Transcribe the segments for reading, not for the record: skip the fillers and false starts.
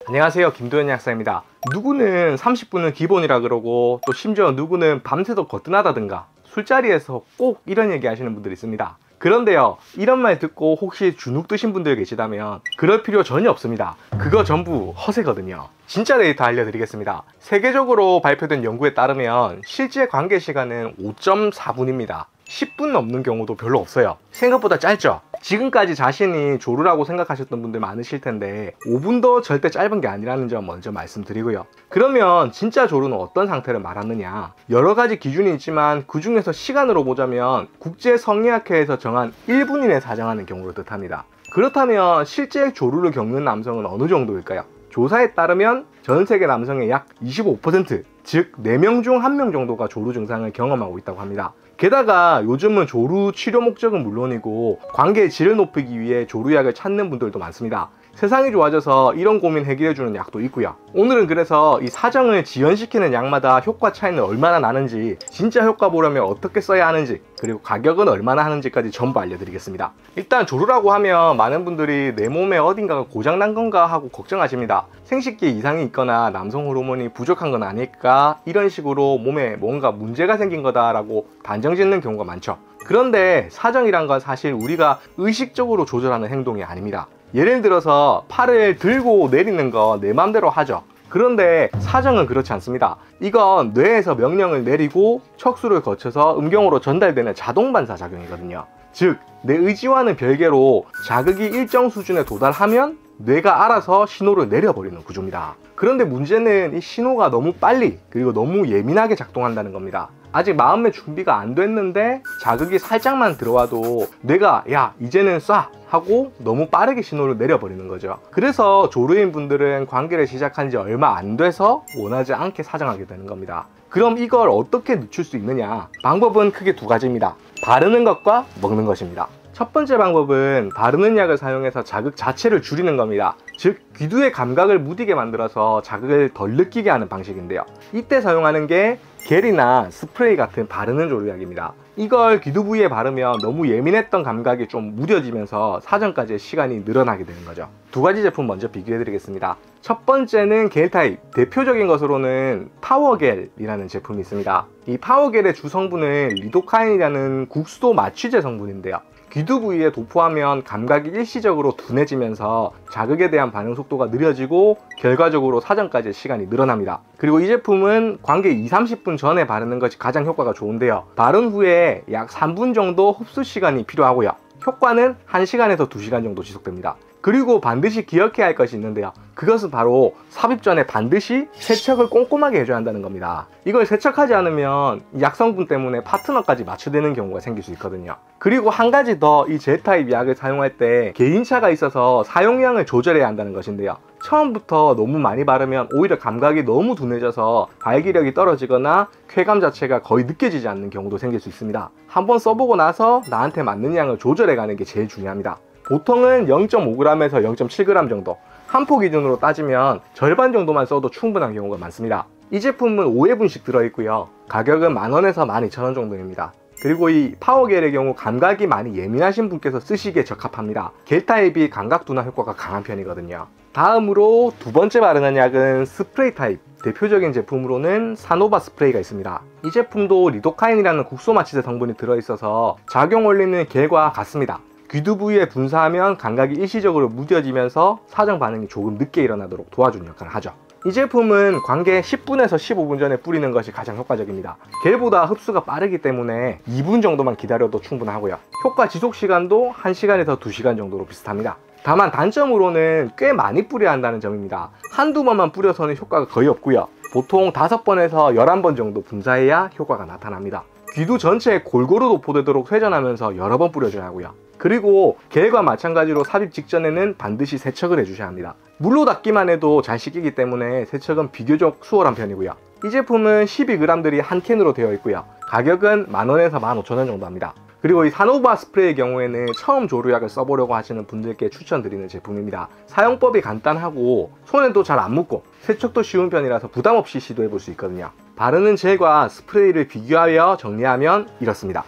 안녕하세요, 김도현 약사입니다. 누구는 30분은 기본이라 그러고 또 심지어 누구는 밤새도 거뜬하다든가 술자리에서 꼭 이런 얘기 하시는 분들이 있습니다. 그런데요, 이런 말 듣고 혹시 주눅 드신 분들 계시다면 그럴 필요 전혀 없습니다. 그거 전부 허세거든요. 진짜 데이터 알려드리겠습니다. 세계적으로 발표된 연구에 따르면 실제 관계 시간은 5.4분입니다 10분 넘는 경우도 별로 없어요. 생각보다 짧죠? 지금까지 자신이 조루라고 생각하셨던 분들 많으실 텐데 5분도 절대 짧은 게 아니라는 점 먼저 말씀드리고요. 그러면 진짜 조루는 어떤 상태를 말하느냐? 여러 가지 기준이 있지만 그 중에서 시간으로 보자면 국제성의학회에서 정한 1분 이내 사정하는 경우를 뜻합니다. 그렇다면 실제 조루를 겪는 남성은 어느 정도일까요? 조사에 따르면 전 세계 남성의 약 25%, 즉 4명 중 1명 정도가 조루 증상을 경험하고 있다고 합니다. 게다가 요즘은 조루 치료 목적은 물론이고 관계의 질을 높이기 위해 조루약을 찾는 분들도 많습니다. 세상이 좋아져서 이런 고민 해결해주는 약도 있고요. 오늘은 그래서 이 사정을 지연시키는 약마다 효과 차이는 얼마나 나는지, 진짜 효과 보려면 어떻게 써야 하는지, 그리고 가격은 얼마나 하는지까지 전부 알려드리겠습니다. 일단 조루라고 하면 많은 분들이 내 몸에 어딘가가 고장난 건가 하고 걱정하십니다. 생식기에 이상이 있거나 남성 호르몬이 부족한 건 아닐까, 이런 식으로 몸에 뭔가 문제가 생긴 거다라고 단정짓는 경우가 많죠. 그런데 사정이란 건 사실 우리가 의식적으로 조절하는 행동이 아닙니다. 예를 들어서 팔을 들고 내리는 거 내 맘대로 하죠. 그런데 사정은 그렇지 않습니다. 이건 뇌에서 명령을 내리고 척수를 거쳐서 음경으로 전달되는 자동 반사 작용이거든요. 즉, 내 의지와는 별개로 자극이 일정 수준에 도달하면 뇌가 알아서 신호를 내려버리는 구조입니다. 그런데 문제는 이 신호가 너무 빨리, 그리고 너무 예민하게 작동한다는 겁니다. 아직 마음의 준비가 안 됐는데 자극이 살짝만 들어와도 뇌가 야 이제는 쏴 하고 너무 빠르게 신호를 내려버리는 거죠. 그래서 조루인 분들은 관계를 시작한 지 얼마 안 돼서 원하지 않게 사정하게 되는 겁니다. 그럼 이걸 어떻게 늦출 수 있느냐? 방법은 크게 두 가지입니다. 바르는 것과 먹는 것입니다. 첫 번째 방법은 바르는 약을 사용해서 자극 자체를 줄이는 겁니다. 즉, 귀두의 감각을 무디게 만들어서 자극을 덜 느끼게 하는 방식인데요. 이때 사용하는 게 겔이나 스프레이 같은 바르는 조루약입니다. 이걸 귀두 부위에 바르면 너무 예민했던 감각이 좀 무뎌지면서 사정까지의 시간이 늘어나게 되는 거죠. 두 가지 제품 먼저 비교해 드리겠습니다. 첫 번째는 겔 타입, 대표적인 것으로는 파워겔이라는 제품이 있습니다. 이 파워겔의 주성분은 리도카인이라는 국소 마취제 성분인데요. 귀두 부위에 도포하면 감각이 일시적으로 둔해지면서 자극에 대한 반응 속도가 느려지고 결과적으로 사정까지의 시간이 늘어납니다. 그리고 이 제품은 관계 20-30분 전에 바르는 것이 가장 효과가 좋은데요. 바른 후에 약 3분 정도 흡수 시간이 필요하고요. 효과는 1시간에서 2시간 정도 지속됩니다. 그리고 반드시 기억해야 할 것이 있는데요. 그것은 바로 삽입 전에 반드시 세척을 꼼꼼하게 해줘야 한다는 겁니다. 이걸 세척하지 않으면 약성분 때문에 파트너까지 마취되는 경우가 생길 수 있거든요. 그리고 한 가지 더, 이 젤 타입 약을 사용할 때 개인차가 있어서 사용량을 조절해야 한다는 것인데요. 처음부터 너무 많이 바르면 오히려 감각이 너무 둔해져서 발기력이 떨어지거나 쾌감 자체가 거의 느껴지지 않는 경우도 생길 수 있습니다. 한번 써보고 나서 나한테 맞는 양을 조절해가는 게 제일 중요합니다. 보통은 0.5g에서 0.7g 정도, 한 포 기준으로 따지면 절반 정도만 써도 충분한 경우가 많습니다. 이 제품은 5회분씩 들어있고요. 가격은 10,000원에서 12,000원 정도입니다. 그리고 이 파워겔의 경우 감각이 많이 예민하신 분께서 쓰시기에 적합합니다. 겔 타입이 감각 둔화 효과가 강한 편이거든요. 다음으로 두 번째 바르는 약은 스프레이 타입, 대표적인 제품으로는 사노바 스프레이가 있습니다. 이 제품도 리도카인이라는 국소 마취제 성분이 들어있어서 작용 원리는 겔과 같습니다. 귀두 부위에 분사하면 감각이 일시적으로 무뎌지면서 사정 반응이 조금 늦게 일어나도록 도와주는 역할을 하죠. 이 제품은 관계 10분에서 15분 전에 뿌리는 것이 가장 효과적입니다. 겔보다 흡수가 빠르기 때문에 2분 정도만 기다려도 충분하고요. 효과 지속 시간도 1시간에서 2시간 정도로 비슷합니다. 다만 단점으로는 꽤 많이 뿌려야 한다는 점입니다. 한두 번만 뿌려서는 효과가 거의 없고요. 보통 5번에서 11번 정도 분사해야 효과가 나타납니다. 귀두 전체에 골고루 도포되도록 회전하면서 여러 번 뿌려줘야 하고요. 그리고 겔과 마찬가지로 삽입 직전에는 반드시 세척을 해주셔야 합니다. 물로 닦기만 해도 잘 씻기기 때문에 세척은 비교적 수월한 편이고요. 이 제품은 12g들이 한 캔으로 되어 있고요. 가격은 10,000원에서 15,000원 정도 합니다. 그리고 이 사노바 스프레이의 경우에는 처음 조루약을 써보려고 하시는 분들께 추천드리는 제품입니다. 사용법이 간단하고 손에도 잘 안 묻고 세척도 쉬운 편이라서 부담 없이 시도해 볼 수 있거든요. 바르는 젤과 스프레이를 비교하여 정리하면 이렇습니다.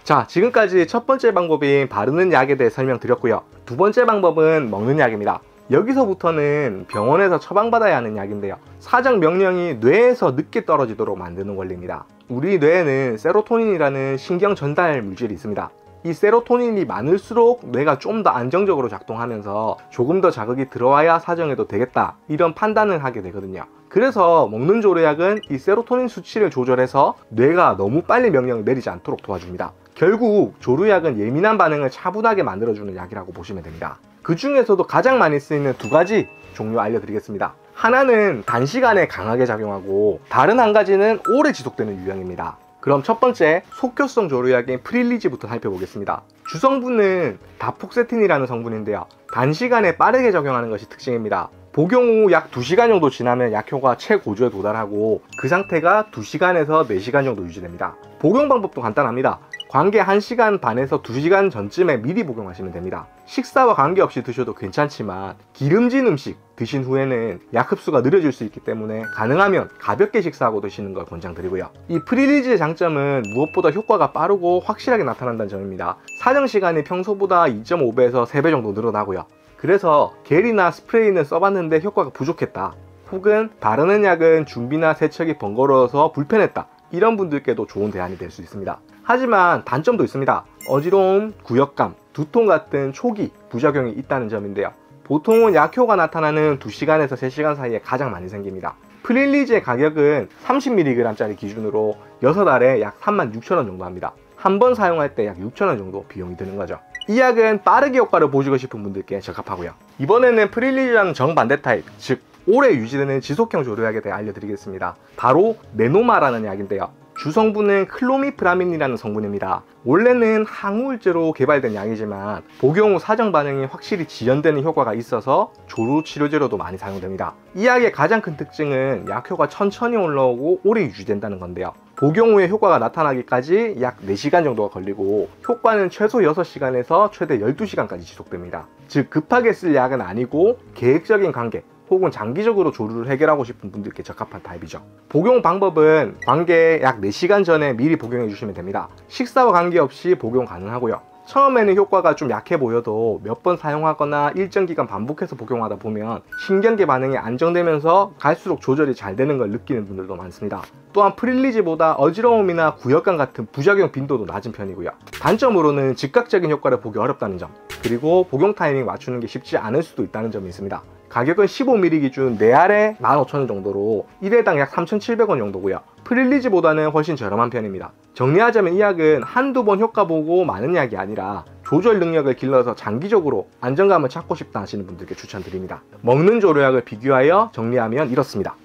자, 지금까지 첫 번째 방법인 바르는 약에 대해 설명드렸고요. 두 번째 방법은 먹는 약입니다. 여기서부터는 병원에서 처방받아야 하는 약인데요. 사정 명령이 뇌에서 늦게 떨어지도록 만드는 원리입니다. 우리 뇌에는 세로토닌이라는 신경 전달 물질이 있습니다. 이 세로토닌이 많을수록 뇌가 좀 더 안정적으로 작동하면서 조금 더 자극이 들어와야 사정해도 되겠다, 이런 판단을 하게 되거든요. 그래서 먹는 조류약은 이 세로토닌 수치를 조절해서 뇌가 너무 빨리 명령을 내리지 않도록 도와줍니다. 결국 조류약은 예민한 반응을 차분하게 만들어주는 약이라고 보시면 됩니다. 그 중에서도 가장 많이 쓰이는 두 가지 종류 알려드리겠습니다. 하나는 단시간에 강하게 작용하고 다른 한 가지는 오래 지속되는 유형입니다. 그럼 첫 번째 속효성 조류약인 프릴리지부터 살펴보겠습니다. 주성분은 다폭세틴이라는 성분인데요. 단시간에 빠르게 적용하는 것이 특징입니다. 복용 후 약 2시간 정도 지나면 약효가 최고조에 도달하고 그 상태가 2시간에서 4시간 정도 유지됩니다. 복용 방법도 간단합니다. 관계 1시간 반에서 2시간 전쯤에 미리 복용하시면 됩니다. 식사와 관계없이 드셔도 괜찮지만 기름진 음식 드신 후에는 약 흡수가 느려질 수 있기 때문에 가능하면 가볍게 식사하고 드시는 걸 권장드리고요. 이 프릴리지의 장점은 무엇보다 효과가 빠르고 확실하게 나타난다는 점입니다. 사정 시간이 평소보다 2.5배에서 3배 정도 늘어나고요. 그래서 겔이나 스프레이는 써봤는데 효과가 부족했다, 혹은 바르는 약은 준비나 세척이 번거로워서 불편했다, 이런 분들께도 좋은 대안이 될 수 있습니다. 하지만 단점도 있습니다. 어지러움, 구역감, 두통 같은 초기 부작용이 있다는 점인데요. 보통은 약효가 나타나는 2시간에서 3시간 사이에 가장 많이 생깁니다. 프릴리지의 가격은 30mg짜리 기준으로 6알에 약 36,000원 정도 합니다. 한 번 사용할 때 약 6,000원 정도 비용이 드는 거죠. 이 약은 빠르게 효과를 보시고 싶은 분들께 적합하고요. 이번에는 프릴리지랑 정반대 타입, 즉 오래 유지되는 지속형 조류약에 대해 알려드리겠습니다. 바로 네노마라는 약인데요. 주성분은 클로미프라민이라는 성분입니다. 원래는 항우울제로 개발된 약이지만 복용 후 사정 반응이 확실히 지연되는 효과가 있어서 조루 치료제로도 많이 사용됩니다. 이 약의 가장 큰 특징은 약효가 천천히 올라오고 오래 유지된다는 건데요. 복용 후에 효과가 나타나기까지 약 4시간 정도가 걸리고 효과는 최소 6시간에서 최대 12시간까지 지속됩니다. 즉 급하게 쓸 약은 아니고 계획적인 관계 혹은 장기적으로 조류를 해결하고 싶은 분들께 적합한 타입이죠. 복용 방법은 관계 약 4시간 전에 미리 복용해 주시면 됩니다. 식사와 관계없이 복용 가능하고요. 처음에는 효과가 좀 약해 보여도 몇 번 사용하거나 일정 기간 반복해서 복용하다 보면 신경계 반응이 안정되면서 갈수록 조절이 잘 되는 걸 느끼는 분들도 많습니다. 또한 프릴리지보다 어지러움이나 구역감 같은 부작용 빈도도 낮은 편이고요. 단점으로는 즉각적인 효과를 보기 어렵다는 점, 그리고 복용 타이밍 맞추는 게 쉽지 않을 수도 있다는 점이 있습니다. 가격은 15ml 기준 4알에 15,000원 정도로 1회당 약 3,700원 정도고요. 프릴리지보다는 훨씬 저렴한 편입니다. 정리하자면 이 약은 한두 번 효과 보고 마는 약이 아니라 조절 능력을 길러서 장기적으로 안정감을 찾고 싶다 하시는 분들께 추천드립니다. 먹는 조류약을 비교하여 정리하면 이렇습니다.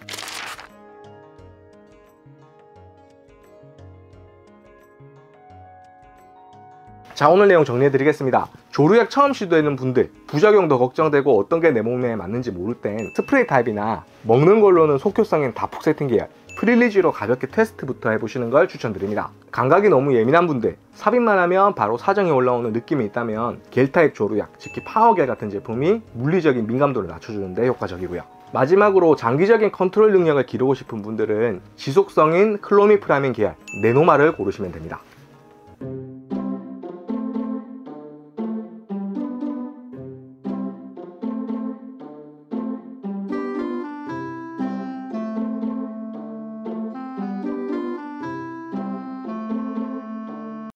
자, 오늘 내용 정리해드리겠습니다. 조류약 처음 시도하는 분들, 부작용도 걱정되고 어떤 게 내 몸에 맞는지 모를 땐 스프레이 타입이나 먹는 걸로는 속효성인 다폭세틴 계열, 프릴리지로 가볍게 테스트부터 해보시는 걸 추천드립니다. 감각이 너무 예민한 분들, 삽입만 하면 바로 사정이 올라오는 느낌이 있다면 겔 타입 조류약, 특히 파워겔 같은 제품이 물리적인 민감도를 낮춰주는 데 효과적이고요. 마지막으로 장기적인 컨트롤 능력을 기르고 싶은 분들은 지속성인 클로미프라민 계열 네노마를 고르시면 됩니다.